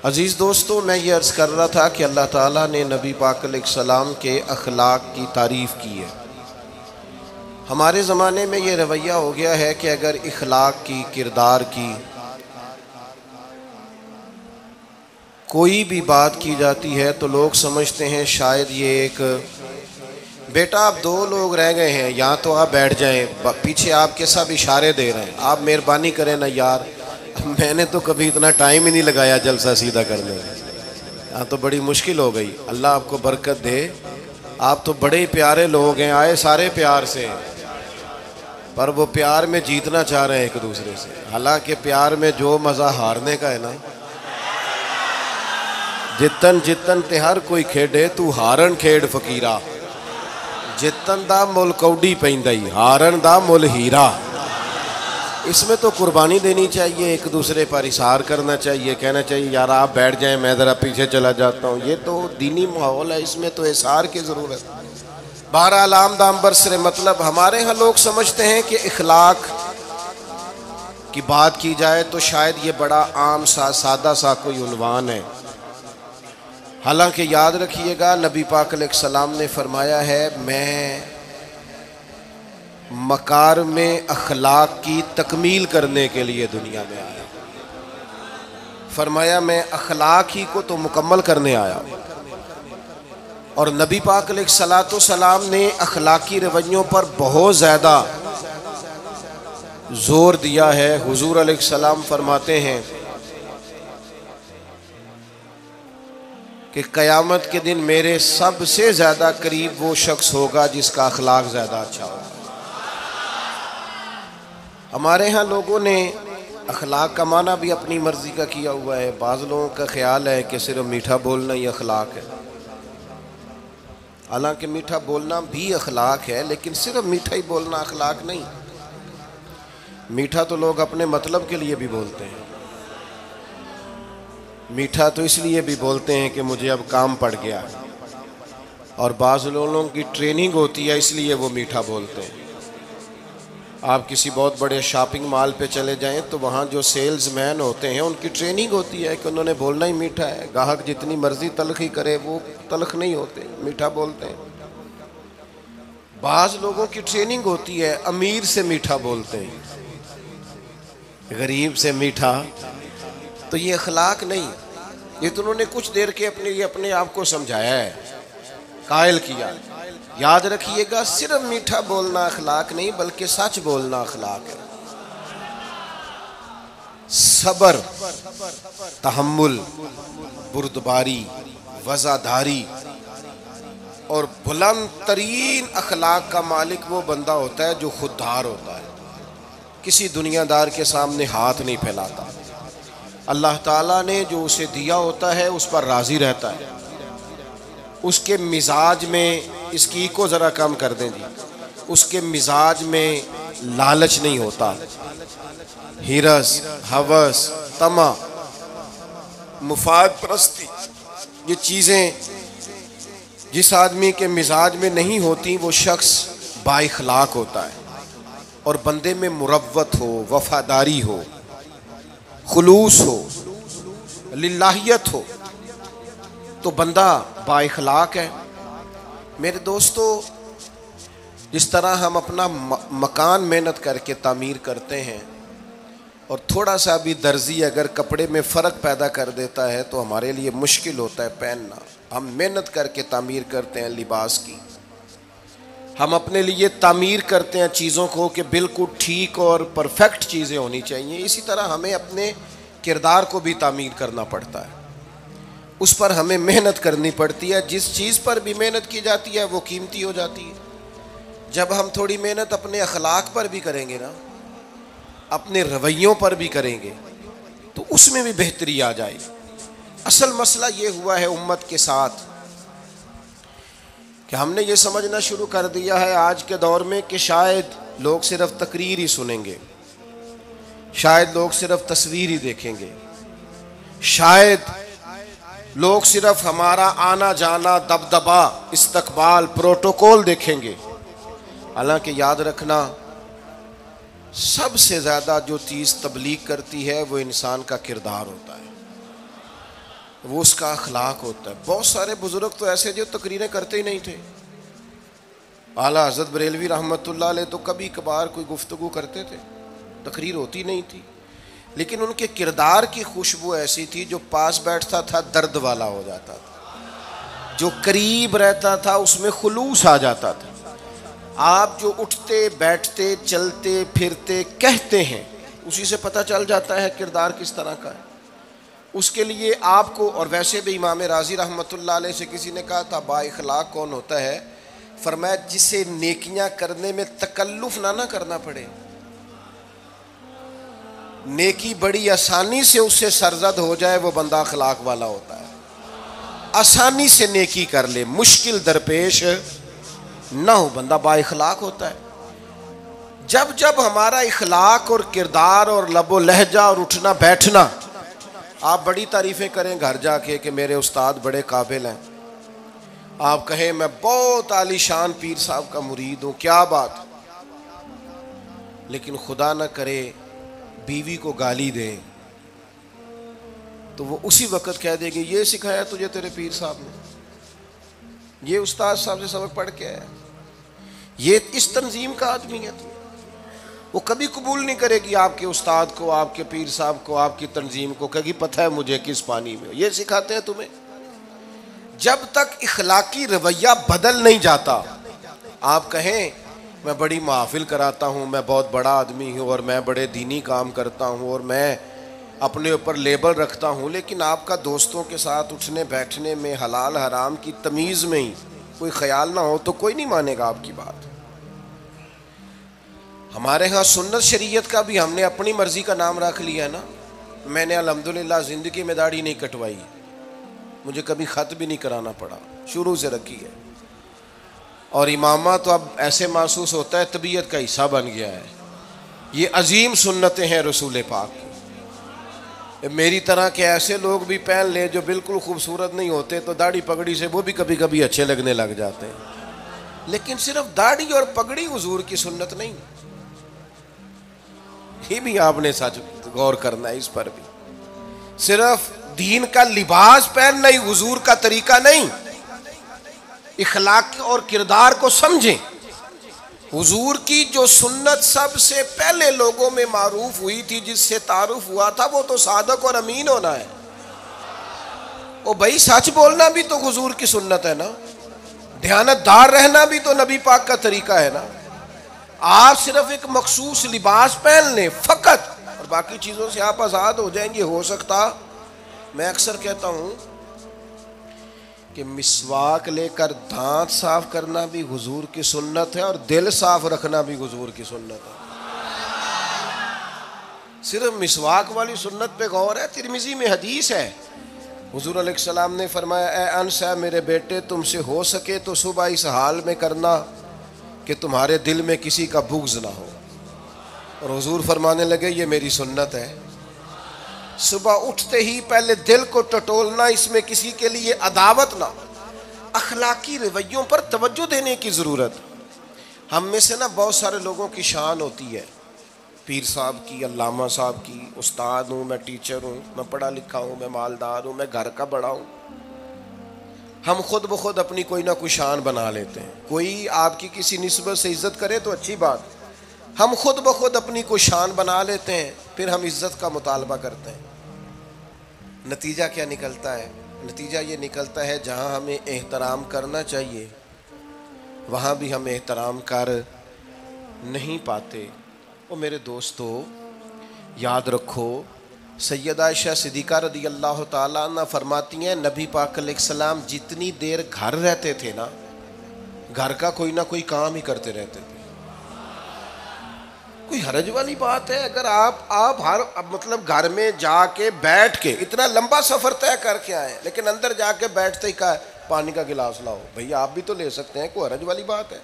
عزیز دوستو، میں یہ عرض کر رہا تھا کہ اللہ تعالیٰ نے نبی پاک علیہ السلام کے اخلاق کی تعریف کی ہے۔ ہمارے زمانے میں یہ رویہ ہو گیا ہے کہ اگر اخلاق کی، کردار کی کوئی بھی بات کی جاتی ہے تو لوگ سمجھتے ہیں شاید یہ ایک بیٹا آپ دو لوگ رہ گئے ہیں، یا تو آپ بیٹھ جائیں، پیچھے آپ کے سب اشارے دے رہے ہیں، آپ مہربانی کریں نا یار، میں نے تو کبھی اتنا ٹائم ہی نہیں لگایا جلسہ سیدھا کرنے میں، یہاں تو بڑی مشکل ہو گئی۔ اللہ آپ کو برکت دے، آپ تو بڑے پیارے لوگ ہیں، آئے سارے پیار سے ہیں، پر وہ پیار میں جیتنا چاہ رہے ہیں ایک دوسرے سے، حالانکہ پیار میں جو مزہ ہارنے کا ہے نا، جتن جتن تے ہر کوئی کھیڈے تو ہارن کھیڈ فقیرہ، جتن دا مل کوڈی پیندائی ہارن دا مل ہیرا۔ اس میں تو قربانی دینی چاہیے، ایک دوسرے پر اظہار کرنا چاہیے، کہنا چاہیے یار آپ بیٹھ جائیں، میں ذرا پیچھے چلا جاتا ہوں۔ یہ تو دینی ماحول ہے، اس میں تو اظہار کی ضرورت ہے۔ بہرحال آمدام برسر مطلب ہمارے ہاں لوگ سمجھتے ہیں کہ اخلاق کی بات کی جائے تو شاید یہ بڑا عام سا سادہ سا کوئی عنوان ہے، حالانکہ یاد رکھیے گا نبی پاک علیہ السلام نے فرمایا ہے میں مکارم اخلاق کی تکمیل کرنے کے لیے دنیا میں آیا، فرمایا میں اخلاق ہی کو تو مکمل کرنے آیا۔ اور نبی پاک علیہ السلام نے اخلاقی رویوں پر بہت زیادہ زور دیا ہے۔ حضور علیہ السلام فرماتے ہیں کہ قیامت کے دن میرے سب سے زیادہ قریب وہ شخص ہوگا جس کا اخلاق زیادہ اچھا ہوگا۔ ہمارے ہاں لوگوں نے اخلاق کا معنی بھی اپنی مرضی کا کیا ہوا ہے۔ بعض لوگوں کا خیال ہے کہ صرف میٹھا بولنا ہی اخلاق ہے، حالانکہ میٹھا بولنا بھی اخلاق ہے، لیکن صرف میٹھا ہی بولنا اخلاق نہیں۔ میٹھا تو لوگ اپنے مطلب کے لیے بھی بولتے ہیں، میٹھا تو اس لیے بھی بولتے ہیں کہ مجھے اب کام پڑ گیا، اور بعض لوگوں کی ٹریننگ ہوتی ہے اس لیے وہ میٹھا بولتے ہیں۔ آپ کسی بہت بڑے شاپنگ مال پہ چلے جائیں تو وہاں جو سیلز مین ہوتے ہیں ان کی ٹریننگ ہوتی ہے کہ انہوں نے بولنا ہی میٹھا ہے، گاہک جتنی مرضی تلخی کرے وہ تلخ نہیں ہوتے، میٹھا بولتے ہیں۔ بعض لوگوں کی ٹریننگ ہوتی ہے امیر سے میٹھا بولتے ہیں، غریب سے میٹھا، تو یہ اخلاق نہیں، یہ تو انہوں نے کچھ دیر کے اپنے آپ کو سمجھایا ہے، قائل کیا۔ یاد رکھیے گا صرف میٹھا بولنا اخلاق نہیں بلکہ سچ بولنا اخلاق ہے۔ صبر، تحمل، بردباری، وفاداری اور بلند ترین اخلاق کا مالک وہ بندہ ہوتا ہے جو خوددار ہوتا ہے، کسی دنیا دار کے سامنے ہاتھ نہیں پھیلاتا، اللہ تعالیٰ نے جو اسے دیا ہوتا ہے اس پر راضی رہتا ہے، اس کے مزاج میں اس کی کو ذرا کم کر دیں جی، اس کے مزاج میں لالچ نہیں ہوتا، ہرس، ہوس، طمع، مفاد پرستی، یہ چیزیں جس آدمی کے مزاج میں نہیں ہوتی وہ شخص با اخلاق ہوتا ہے۔ اور بندے میں مروت ہو، وفاداری ہو، خلوص ہو، للہیت ہو تو بندہ با اخلاق ہے۔ میرے دوستو، جس طرح ہم اپنا مکان محنت کر کے تعمیر کرتے ہیں اور تھوڑا سا بھی درزی اگر کپڑے میں فرق پیدا کر دیتا ہے تو ہمارے لیے مشکل ہوتا ہے پہننا، ہم محنت کر کے تعمیر کرتے ہیں لباس کی، ہم اپنے لیے تعمیر کرتے ہیں چیزوں کو کہ بالکل ٹھیک اور پرفیکٹ چیزیں ہونی چاہیے، اسی طرح ہمیں اپنے کردار کو بھی تعمیر کرنا پڑتا ہے، اس پر ہمیں محنت کرنی پڑتی ہے۔ جس چیز پر بھی محنت کی جاتی ہے وہ قیمتی ہو جاتی ہے۔ جب ہم تھوڑی محنت اپنے اخلاق پر بھی کریں گے نا، اپنے رویوں پر بھی کریں گے تو اس میں بھی بہتری آ جائے گی۔ اصل مسئلہ یہ ہوا ہے امت کے ساتھ کہ ہم نے یہ سمجھنا شروع کر دیا ہے آج کے دور میں کہ شاید لوگ صرف تقریر ہی سنیں گے، شاید لوگ صرف تصویر ہی دیکھیں گے، شاید لوگ صرف ہمارا آنا جانا، دبدبا، استقبال، پروٹوکول دیکھیں گے۔ حالانکہ یاد رکھنا سب سے زیادہ جو چیز تبلیغ کرتی ہے وہ انسان کا کردار ہوتا ہے۔ وہ اس کا اخلاق ہوتا ہے. بہت سارے بزرگ تو ایسے جو تقریریں کرتے ہی نہیں تھے. اعلیٰ حضرت بریلوی رحمۃ اللہ علیہ تو کبھی کبھار کوئی گفتگو کرتے تھے, تقریر ہوتی نہیں تھی, لیکن ان کے کردار کی خوشبو ایسی تھی جو پاس بیٹھتا تھا درد والا ہو جاتا تھا, جو قریب رہتا تھا اس میں خلوص آ جاتا تھا. آپ جو اٹھتے بیٹھتے چلتے پھرتے کہتے ہیں اسی سے پتہ چل جاتا ہے کردار کس طرح کا ہے. اس کے لیے آپ کو, اور ویسے بھی امام راضی رحمۃ اللہ علیہ سے کسی نے کہا تھا با اخلاق کون ہوتا ہے؟ فرمایا جسے نیکیاں کرنے میں تکلف نہ کرنا پڑے. نیکی بڑی آسانی سے اس سے سرزد ہو جائے, وہ بندہ اخلاق والا ہوتا ہے. آسانی سے نیکی کر لے, مشکل درپیش نہ ہو, بندہ با اخلاق ہوتا ہے. جب جب ہمارا اخلاق اور کردار اور لب و لہجہ اور اٹھنا بیٹھنا, آپ بڑی تعریفیں کریں گھر جا کے کہ میرے استاد بڑے قابل ہیں, آپ کہیں میں بہت عالی شان پیر صاحب کا مرید ہوں, کیا بات, لیکن خدا نہ کرے بیوی کو گالی دیں تو وہ اسی وقت کہہ دے گی یہ سکھایا تجھے تیرے پیر صاحب نے, یہ استاد صاحب سے سبق پڑھ کے آیا, یہ اس تنظیم کا آدمی ہے. وہ کبھی قبول نہیں کرے گی آپ کے استاد کو, آپ کے پیر صاحب کو, آپ کی تنظیم کو, کہے گی پتہ ہے مجھے کس پانی میں, یہ سکھاتے ہیں تمہیں. جب تک اخلاقی رویہ بدل نہیں جاتا, آپ کہیں میں بڑی محافل کراتا ہوں, میں بہت بڑا آدمی ہوں اور میں بڑے دینی کام کرتا ہوں اور میں اپنے اوپر لیبل رکھتا ہوں, لیکن آپ کا دوستوں کے ساتھ اٹھنے بیٹھنے میں حلال حرام کی تمیز میں ہی کوئی خیال نہ ہو تو کوئی نہیں مانے گا آپ کی بات. ہمارے ہاں سنت شریعت کا بھی ہم نے اپنی مرضی کا نام رکھ لیا ہے نا. میں نے الحمدللہ زندگی میں داڑھی نہیں کٹوائی, مجھے کبھی خط بھی نہیں کرانا پڑا, شروع سے رکھی ہے. اور امامہ تو اب ایسے محسوس ہوتا ہے طبیعت کا حصہ بن گیا ہے. یہ عظیم سنتیں ہیں رسول پاک کی. میری طرح کے ایسے لوگ بھی پہن لیں جو بالکل خوبصورت نہیں ہوتے تو داڑھی پگڑی سے وہ بھی کبھی کبھی اچھے لگنے لگ جاتے ہیں, لیکن صرف داڑھی اور پگڑی حضور کی سنت نہیں. یہ بھی آپ نے سچ غور کرنا ہے اس پر بھی. صرف دین کا لباس پہننا ہی حضور کا طریقہ نہیں. اخلاق اور کردار کو سمجھیں. حضور کی جو سنت سب سے پہلے لوگوں میں معروف ہوئی تھی, جس سے تعارف ہوا تھا, وہ تو صادق اور امین ہونا ہے. او بھائی سچ بولنا بھی تو حضور کی سنت ہے نا, دیانت دار رہنا بھی تو نبی پاک کا طریقہ ہے نا. آپ صرف ایک مخصوص لباس پہن لیں فقط اور باقی چیزوں سے آپ آزاد ہو جائیں گے. ہو سکتا, میں اکثر کہتا ہوں کہ مسواک لے کر دانت صاف کرنا بھی حضور کی سنت ہے اور دل صاف رکھنا بھی حضور کی سنت ہے. صرف مسواک والی سنت پہ غور ہے. ترمذی میں حدیث ہے, حضور علیہ السلام نے فرمایا اے انس ہے میرے بیٹے, تم سے ہو سکے تو صبح اس حال میں کرنا کہ تمہارے دل میں کسی کا بغض نہ ہو. اور حضور فرمانے لگے یہ میری سنت ہے. صبح اٹھتے ہی پہلے دل کو ٹٹولنا, اس میں کسی کے لیے عداوت نہ. اخلاقی رویوں پر توجہ دینے کی ضرورت. ہم میں سے نا بہت سارے لوگوں کی شان ہوتی ہے, پیر صاحب کی, علامہ صاحب کی, استاد ہوں, میں ٹیچر ہوں, میں پڑھا لکھا ہوں, میں مالدار ہوں, میں گھر کا بڑا ہوں. ہم خود بخود اپنی کوئی نہ کوئی شان بنا لیتے ہیں. کوئی آپ کی کسی نسبت سے عزت کرے تو اچھی بات, ہم خود بخود اپنی کوئی شان بنا لیتے ہیں, پھر ہم عزت کا مطالبہ کرتے ہیں. نتیجہ کیا نکلتا ہے؟ نتیجہ یہ نکلتا ہے جہاں ہمیں احترام کرنا چاہیے وہاں بھی ہم احترام کر نہیں پاتے. وہ میرے دوستو یاد رکھو, سیدہ عائشہ صدیقہ رضی اللہ تعالیٰ عنہ فرماتی ہیں نبی پاک علیہ السلام جتنی دیر گھر رہتے تھے نا, گھر کا کوئی نہ کوئی کام ہی کرتے رہتے تھے. کوئی حرج والی بات ہے اگر آپ ہر مطلب گھر میں جا کے بیٹھ کے اتنا لمبا سفر طے کر کے آئے لیکن اندر جا کے بیٹھتے ہی کہا پانی کا گلاس لاؤ, بھئی آپ بھی تو لے سکتے ہیں, کوئی حرج والی بات ہے؟